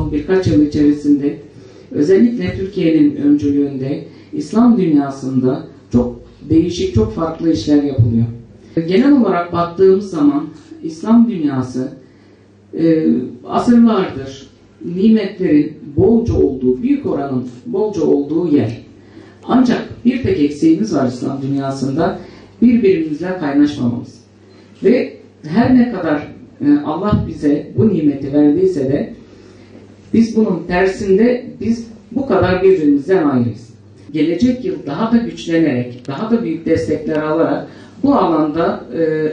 son birkaç yıl içerisinde özellikle Türkiye'nin öncülüğünde İslam dünyasında çok değişik, çok farklı işler yapılıyor. Genel olarak baktığımız zaman İslam dünyası asırlardır nimetlerin bolca olduğu, büyük oranın bolca olduğu yer. Ancak bir tek eksiğimiz var İslam dünyasında, birbirimizle kaynaşmamamız. Ve her ne kadar Allah bize bu nimeti verdiyse de biz bunun tersinde biz bu kadar birbirimizden ayrıyız. Gelecek yıl daha da güçlenerek, daha da büyük destekler alarak bu alanda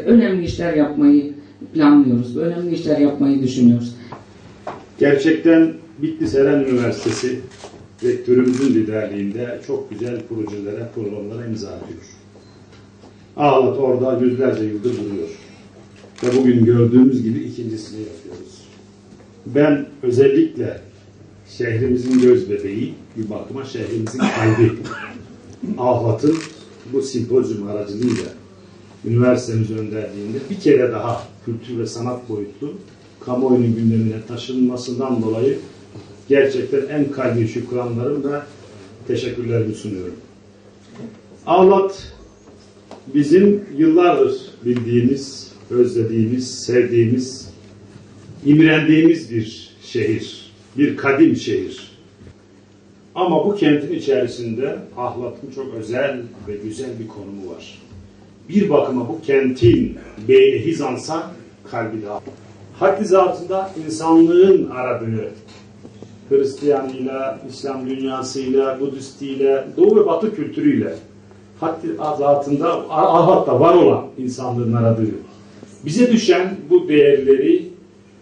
önemli işler yapmayı planlıyoruz. Önemli işler yapmayı düşünüyoruz. Gerçekten Bitlis Eren Üniversitesi rektörümüzün liderliğinde çok güzel projelere, programlara imza atıyor. Ağlat orada yüzlerce yıldır duruyor. Ve bugün gördüğümüz gibi ikincisini yapıyoruz. Ben özellikle şehrimizin göz bebeği, bir bakıma şehrimizin kalbi Ağlat'ın bu simpozyum aracılığıyla üniversitemiz önderliğinde bir kere daha kültür ve sanat boyutlu kamuoyunun gündemine taşınmasından dolayı gerçekten en kalbi şükranlarım ve teşekkürlerimi sunuyorum. Ağlat bizim yıllardır bildiğimiz, özlediğimiz, sevdiğimiz, imrendiğimiz bir şehir, bir kadim şehir. Ama bu kentin içerisinde Ahlat'ın çok özel ve güzel bir konumu var. Bir bakıma bu kentin beyni Hizansa kalbi de haddi zatında insanlığın aradığı Hristiyanıyla, İslam dünyasıyla, Budistiyle, Doğu ve Batı kültürüyle haddi zatında Ahlat'ta var olan insanlığın aradığı. Bize düşen bu değerleri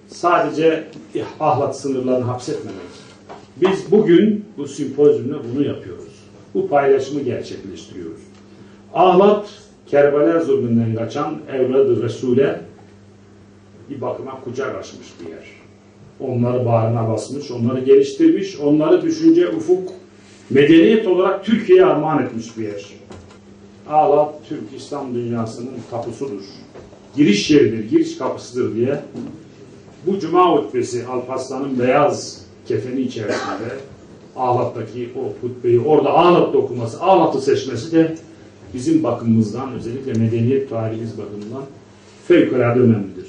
sadece Ahlat sınırlarını hapsetmemek. Biz bugün bu simpozyumla bunu yapıyoruz. Bu paylaşımı gerçekleştiriyoruz. Ahlat, Kerbela zulmünden kaçan evladı Resul'e bir bakıma kucak açmış bir yer. Onları bağrına basmış, onları geliştirmiş, onları düşünce, ufuk, medeniyet olarak Türkiye'ye armağan etmiş bir yer. Ağlat, Türk İslam dünyasının kapısudur. Giriş yeridir, giriş kapısıdır diye bu Cuma hutbesi Alparslan'ın beyaz kefeni içerisinde Ağlat'taki o hutbeyi orada Ağlat'ta okuması, Ağlat'ı seçmesi de bizim bakımımızdan, özellikle medeniyet tarihimiz bakımından fevkalade önemlidir.